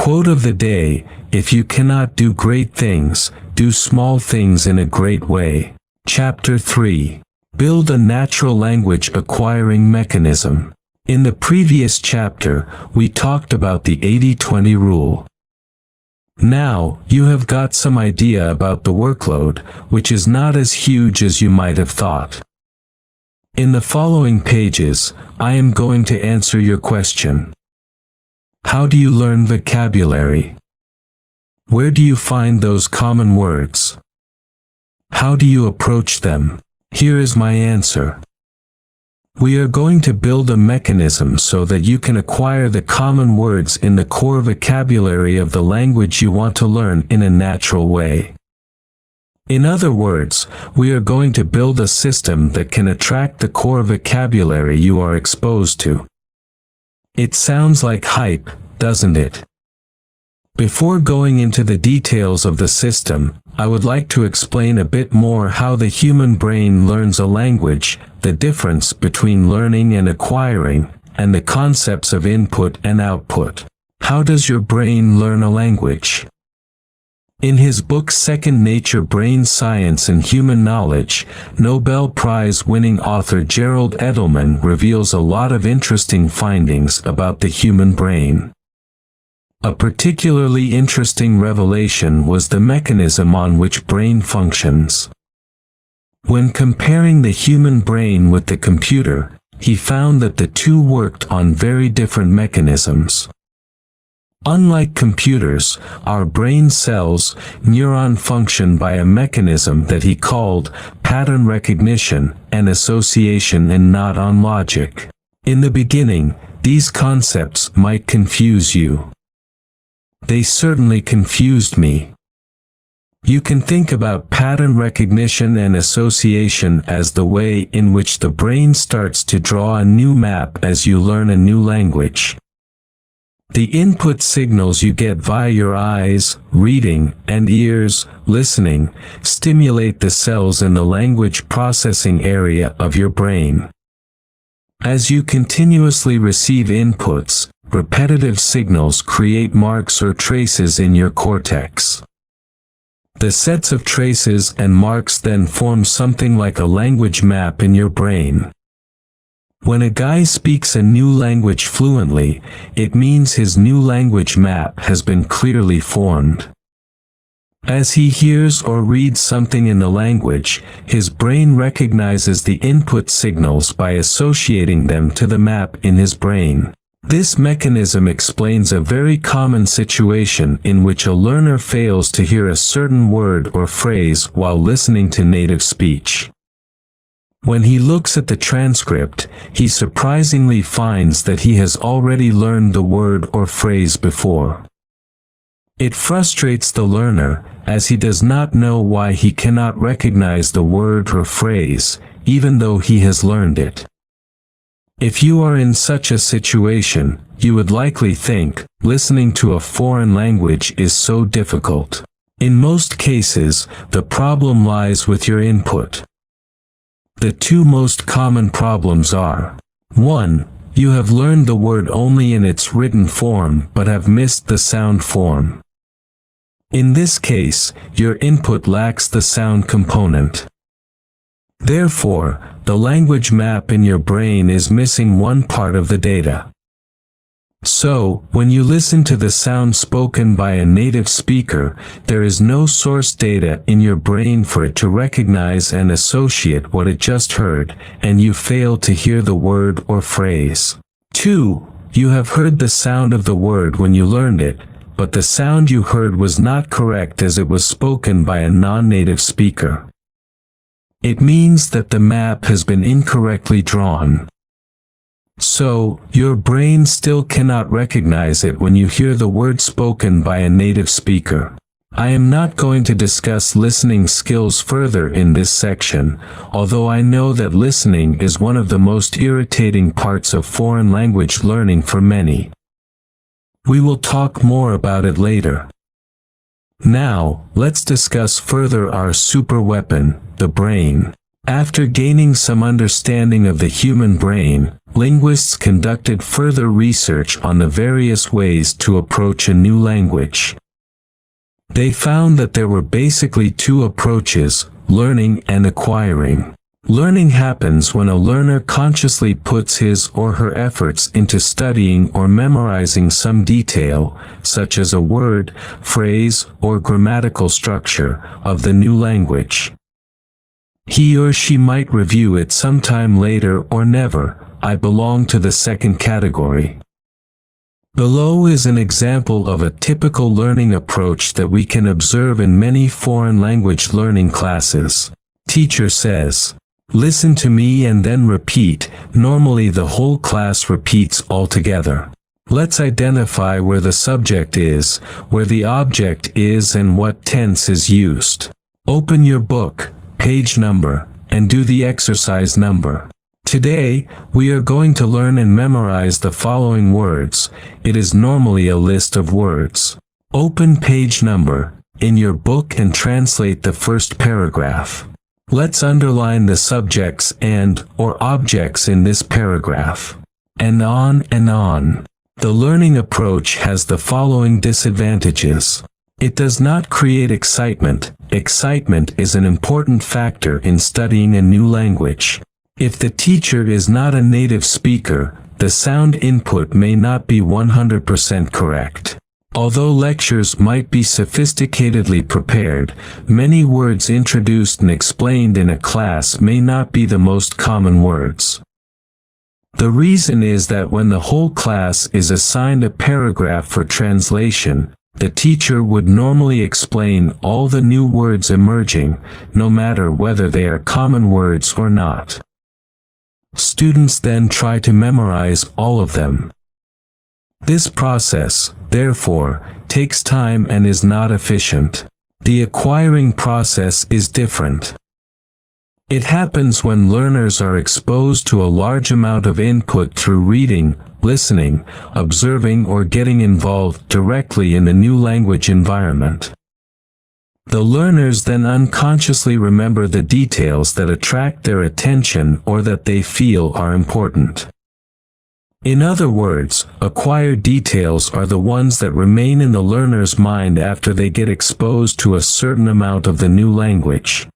Quote of the day: if you cannot do great things, do small things in a great way. Chapter 3. Build a natural language acquiring mechanism. In the previous chapter, we talked about the 80-20 rule. Now, you have got some idea about the workload, which is not as huge as you might have thought. In the following pages, I am going to answer your question. How do you learn vocabulary? Where do you find those common words? How do you approach them? Here is my answer. We are going to build a mechanism so that you can acquire the common words in the core vocabulary of the language you want to learn in a natural way. In other words, we are going to build a system that can attract the core vocabulary you are exposed to. It sounds like hype, doesn't it? Before going into the details of the system, I would like to explain a bit more how the human brain learns a language, the difference between learning and acquiring, and the concepts of input and output. How does your brain learn a language? In his book Second Nature: Brain Science and Human Knowledge, Nobel Prize-winning author Gerald Edelman reveals a lot of interesting findings about the human brain. A particularly interesting revelation was the mechanism on which brain functions. When comparing the human brain with the computer, he found that the two worked on very different mechanisms. Unlike computers, our brain cells, neuron function by a mechanism that he called pattern recognition and association and not on logic. In the beginning, these concepts might confuse you. They certainly confused me. You can think about pattern recognition and association as the way in which the brain starts to draw a new map as you learn a new language. The input signals you get via your eyes, reading, and ears, listening, stimulate the cells in the language processing area of your brain. As you continuously receive inputs, repetitive signals create marks or traces in your cortex. The sets of traces and marks then form something like a language map in your brain. When a guy speaks a new language fluently, it means his new language map has been clearly formed. As he hears or reads something in the language, his brain recognizes the input signals by associating them to the map in his brain. This mechanism explains a very common situation in which a learner fails to hear a certain word or phrase while listening to native speech. When he looks at the transcript, he surprisingly finds that he has already learned the word or phrase before. It frustrates the learner, as he does not know why he cannot recognize the word or phrase, even though he has learned it. If you are in such a situation, you would likely think, listening to a foreign language is so difficult. In most cases, the problem lies with your input. The two most common problems are: 1. You have learned the word only in its written form but have missed the sound form. In this case, your input lacks the sound component. Therefore, the language map in your brain is missing one part of the data. So, when you listen to the sound spoken by a native speaker, there is no source data in your brain for it to recognize and associate what it just heard, and you fail to hear the word or phrase. 2. You have heard the sound of the word when you learned it, but the sound you heard was not correct as it was spoken by a non-native speaker. It means that the map has been incorrectly drawn. So, your brain still cannot recognize it when you hear the word spoken by a native speaker. I am not going to discuss listening skills further in this section, although I know that listening is one of the most irritating parts of foreign language learning for many. We will talk more about it later. Now, let's discuss further our superweapon, the brain. After gaining some understanding of the human brain, linguists conducted further research on the various ways to approach a new language. They found that there were basically two approaches: learning and acquiring. Learning happens when a learner consciously puts his or her efforts into studying or memorizing some detail, such as a word, phrase, or grammatical structure, of the new language. He or she might review it sometime later or never. I belong to the second category. Below is an example of a typical learning approach that we can observe in many foreign language learning classes. Teacher says, "Listen to me and then repeat." Normally the whole class repeats all together. Let's identify where the subject is, where the object is, and what tense is used. Open your book, page number, and do the exercise number. Today, we are going to learn and memorize the following words. It is normally a list of words. Open page number in your book and translate the first paragraph. Let's underline the subjects and/or objects in this paragraph. And on and on. The learning approach has the following disadvantages. It does not create excitement. Excitement is an important factor in studying a new language. If the teacher is not a native speaker, the sound input may not be 100% correct. Although lectures might be sophisticatedly prepared, many words introduced and explained in a class may not be the most common words. The reason is that when the whole class is assigned a paragraph for translation, the teacher would normally explain all the new words emerging, no matter whether they are common words or not. Students then try to memorize all of them. This process, therefore, takes time and is not efficient. The acquiring process is different. It happens when learners are exposed to a large amount of input through reading, listening, observing, or getting involved directly in the new language environment. The learners then unconsciously remember the details that attract their attention or that they feel are important. In other words, acquired details are the ones that remain in the learner's mind after they get exposed to a certain amount of the new language.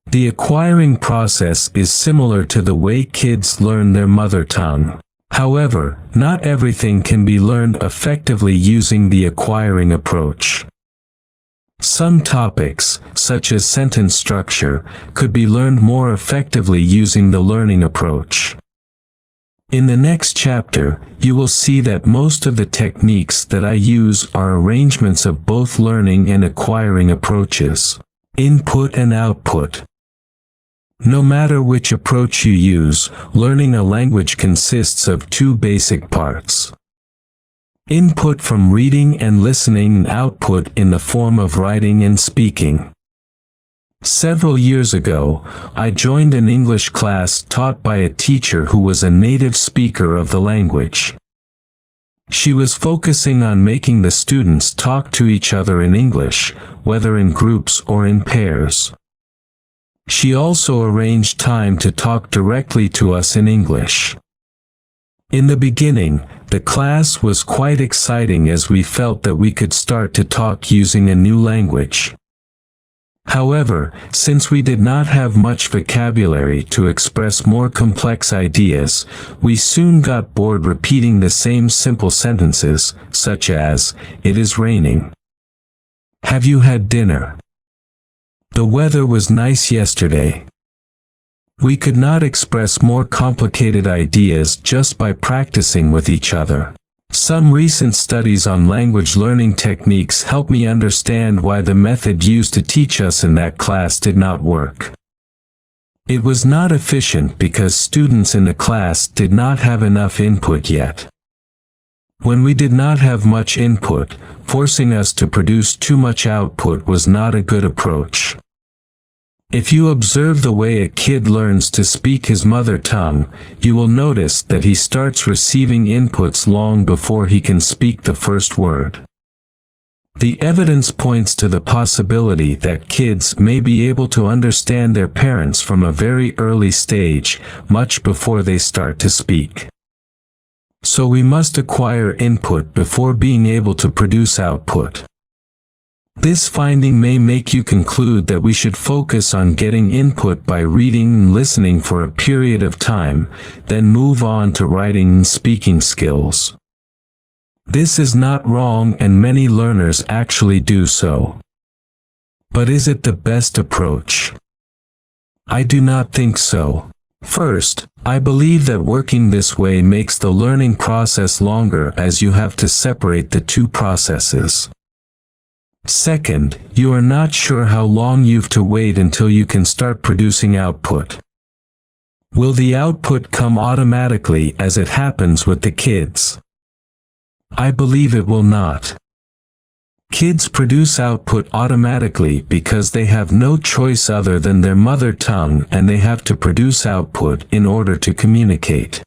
The acquiring process is similar to the way kids learn their mother tongue. However, not everything can be learned effectively using the acquiring approach. Some topics, such as sentence structure, could be learned more effectively using the learning approach. In the next chapter, you will see that most of the techniques that I use are arrangements of both learning and acquiring approaches. Input and output. No matter which approach you use, learning a language consists of two basic parts. Input from reading and listening, and output in the form of writing and speaking. Several years ago, I joined an English class taught by a teacher who was a native speaker of the language. She was focusing on making the students talk to each other in English, whether in groups or in pairs. She also arranged time to talk directly to us in English. In the beginning, the class was quite exciting as we felt that we could start to talk using a new language. However, since we did not have much vocabulary to express more complex ideas, we soon got bored repeating the same simple sentences, such as, "It is raining." "Have you had dinner?" "The weather was nice yesterday." We could not express more complicated ideas just by practicing with each other. Some recent studies on language learning techniques help me understand why the method used to teach us in that class did not work. It was not efficient because students in the class did not have enough input yet. When we did not have much input, forcing us to produce too much output was not a good approach. If you observe the way a kid learns to speak his mother tongue, you will notice that he starts receiving inputs long before he can speak the first word. The evidence points to the possibility that kids may be able to understand their parents from a very early stage, much before they start to speak. So we must acquire input before being able to produce output. This finding may make you conclude that we should focus on getting input by reading and listening for a period of time, then move on to writing and speaking skills. This is not wrong, and many learners actually do so. But is it the best approach? I do not think so. First, I believe that working this way makes the learning process longer, as you have to separate the two processes. Second, you are not sure how long you've to wait until you can start producing output. Will the output come automatically as it happens with the kids? I believe it will not. Kids produce output automatically because they have no choice other than their mother tongue, and they have to produce output in order to communicate.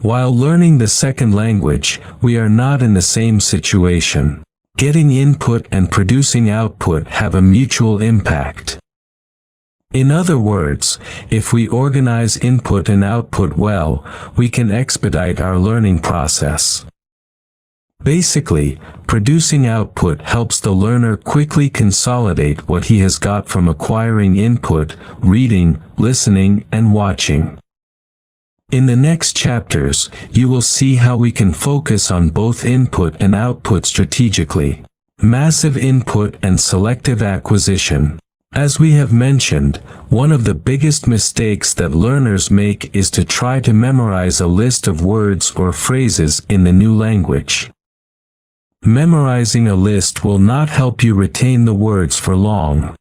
While learning the second language, we are not in the same situation. Getting input and producing output have a mutual impact. In other words, if we organize input and output well, we can expedite our learning process. Basically, producing output helps the learner quickly consolidate what he has got from acquiring input, reading, listening, and watching. In the next chapters, you will see how we can focus on both input and output strategically. Massive input and selective acquisition. As we have mentioned, one of the biggest mistakes that learners make is to try to memorize a list of words or phrases in the new language. Memorizing a list will not help you retain the words for long.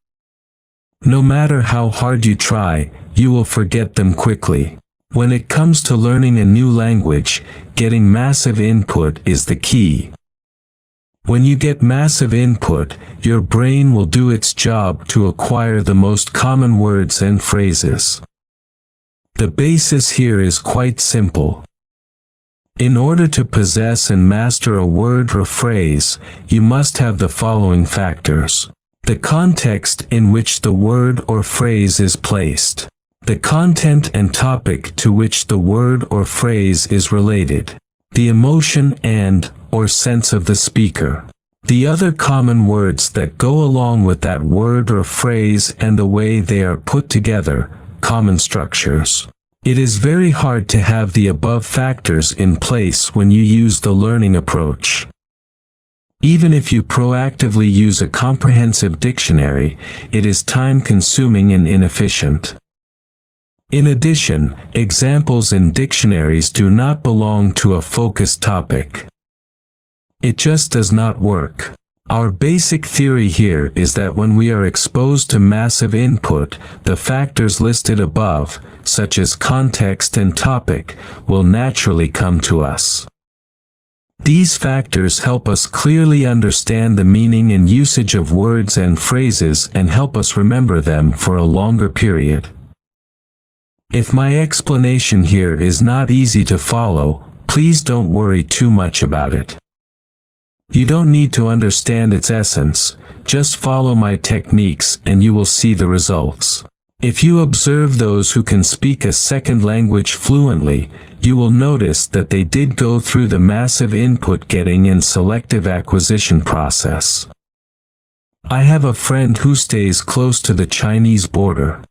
No matter how hard you try, you will forget them quickly. When it comes to learning a new language, getting massive input is the key. When you get massive input, your brain will do its job to acquire the most common words and phrases. The basis here is quite simple. In order to possess and master a word or phrase, you must have the following factors: the context in which the word or phrase is placed, the content and topic to which the word or phrase is related, the emotion and/or sense of the speaker, the other common words that go along with that word or phrase, and the way they are put together, common structures. It is very hard to have the above factors in place when you use the learning approach. Even if you proactively use a comprehensive dictionary, it is time-consuming and inefficient. In addition, examples in dictionaries do not belong to a focused topic. It just does not work. Our basic theory here is that when we are exposed to massive input, the factors listed above, such as context and topic, will naturally come to us. These factors help us clearly understand the meaning and usage of words and phrases, and help us remember them for a longer period. If my explanation here is not easy to follow, please don't worry too much about it. You don't need to understand its essence, just follow my techniques and you will see the results. If you observe those who can speak a second language fluently, you will notice that they did go through the massive input getting and selective acquisition process. I have a friend who stays close to the Chinese border.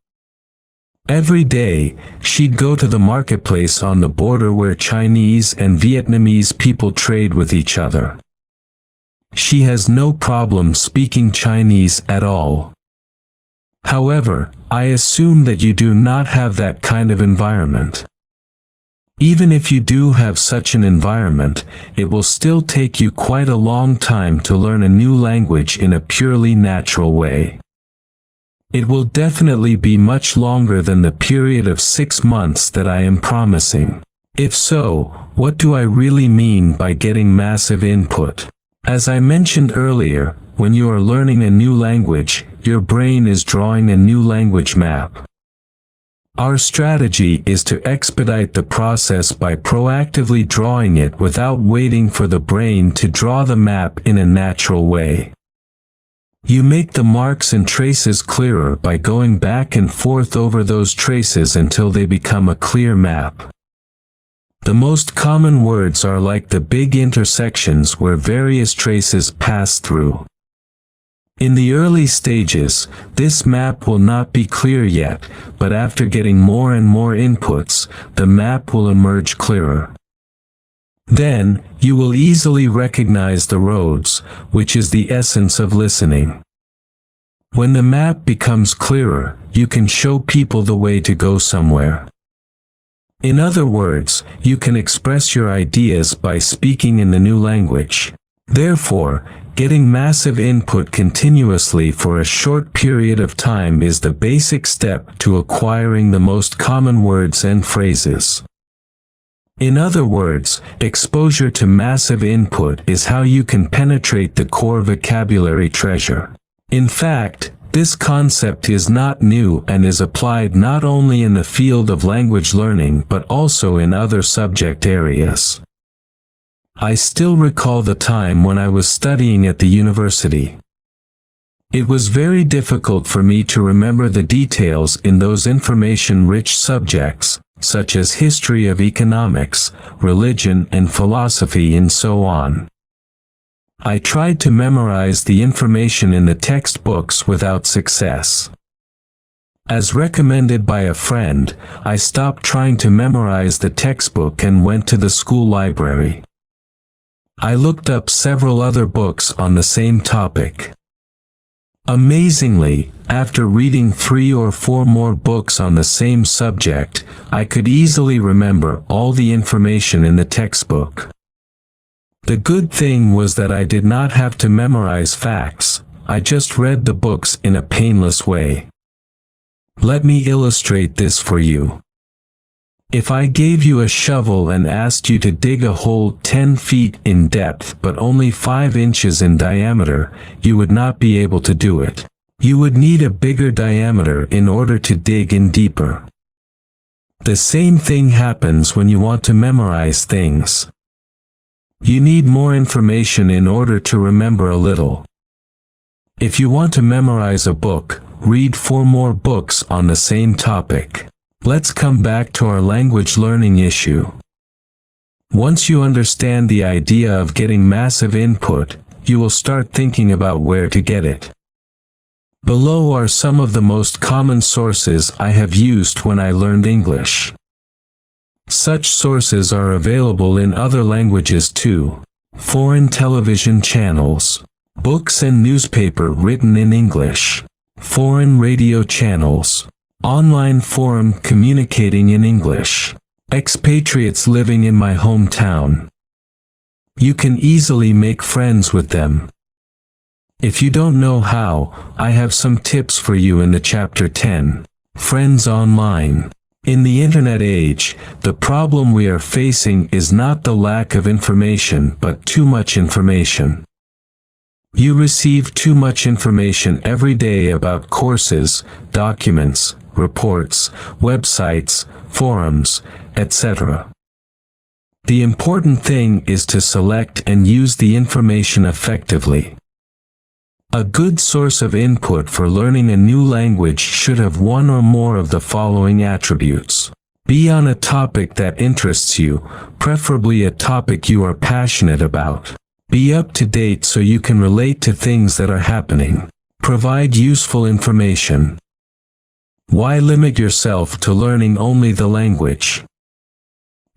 Every day, she'd go to the marketplace on the border where Chinese and Vietnamese people trade with each other. She has no problem speaking Chinese at all. However, I assume that you do not have that kind of environment. Even if you do have such an environment, it will still take you quite a long time to learn a new language in a purely natural way. It will definitely be much longer than the period of 6 months that I am promising. If so, what do I really mean by getting massive input? As I mentioned earlier, when you are learning a new language, your brain is drawing a new language map. Our strategy is to expedite the process by proactively drawing it without waiting for the brain to draw the map in a natural way. You make the marks and traces clearer by going back and forth over those traces until they become a clear map. The most common words are like the big intersections where various traces pass through. In the early stages, this map will not be clear yet, but after getting more and more inputs, the map will emerge clearer. Then, you will easily recognize the roads, which is the essence of listening. When the map becomes clearer, you can show people the way to go somewhere. In other words, you can express your ideas by speaking in the new language. Therefore, getting massive input continuously for a short period of time is the basic step to acquiring the most common words and phrases. In other words, exposure to massive input is how you can penetrate the core vocabulary treasure. In fact, this concept is not new and is applied not only in the field of language learning but also in other subject areas. I still recall the time when I was studying at the university. It was very difficult for me to remember the details in those information-rich subjects, such as history of economics, religion and philosophy and so on. I tried to memorize the information in the textbooks without success. As recommended by a friend, I stopped trying to memorize the textbook and went to the school library. I looked up several other books on the same topic. Amazingly, after reading 3 or 4 more books on the same subject, I could easily remember all the information in the textbook. The good thing was that I did not have to memorize facts, I just read the books in a painless way. Let me illustrate this for you. If I gave you a shovel and asked you to dig a hole 10 feet in depth but only 5 inches in diameter, you would not be able to do it. You would need a bigger diameter in order to dig in deeper. The same thing happens when you want to memorize things. You need more information in order to remember a little. If you want to memorize a book, read 4 more books on the same topic. Let's come back to our language learning issue. Once you understand the idea of getting massive input, you will start thinking about where to get it. Below are some of the most common sources I have used when I learned English. Such sources are available in other languages too. Foreign television channels, books and newspaper written in English, foreign radio channels, online forum communicating in English, expatriates living in my hometown. You can easily make friends with them. If you don't know how, I have some tips for you in the chapter 10, Friends Online. In the internet age, the problem we are facing is not the lack of information but too much information. You receive too much information every day about courses, documents, reports, websites, forums, etc. The important thing is to select and use the information effectively. A good source of input for learning a new language should have one or more of the following attributes. Be on a topic that interests you, preferably a topic you are passionate about. Be up to date so you can relate to things that are happening. Provide useful information. Why limit yourself to learning only the language?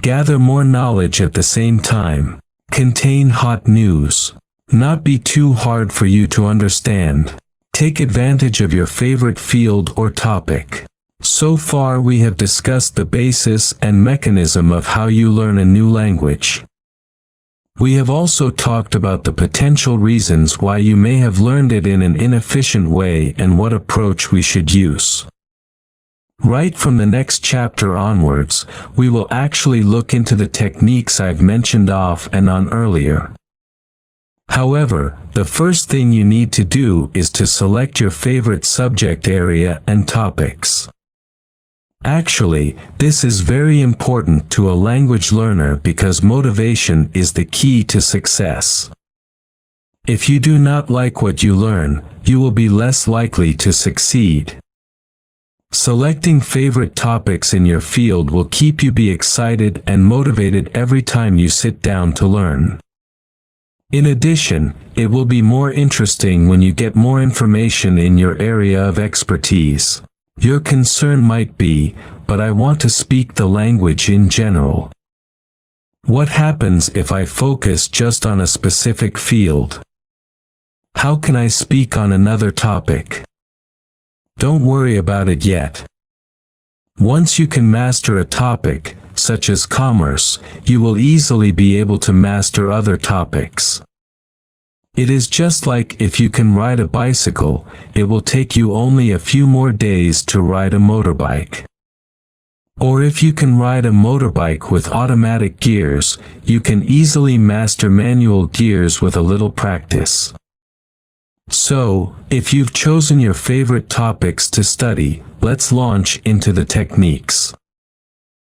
Gather more knowledge at the same time. Contain hot news. Not be too hard for you to understand. Take advantage of your favorite field or topic. So far we have discussed the basis and mechanism of how you learn a new language. We have also talked about the potential reasons why you may have learned it in an inefficient way and what approach we should use. Right from the next chapter onwards, we will actually look into the techniques I've mentioned off and on earlier. However, the first thing you need to do is to select your favorite subject area and topics. Actually, this is very important to a language learner because motivation is the key to success. If you do not like what you learn, you will be less likely to succeed. Selecting favorite topics in your field will keep you excited and motivated every time you sit down to learn. In addition, it will be more interesting when you get more information in your area of expertise. Your concern might be, but I want to speak the language in general. What happens if I focus just on a specific field? How can I speak on another topic? Don't worry about it yet. Once you can master a topic, such as commerce, you will easily be able to master other topics. It is just like if you can ride a bicycle, it will take you only a few more days to ride a motorbike. Or if you can ride a motorbike with automatic gears, you can easily master manual gears with a little practice. So, if you've chosen your favorite topics to study, let's launch into the techniques.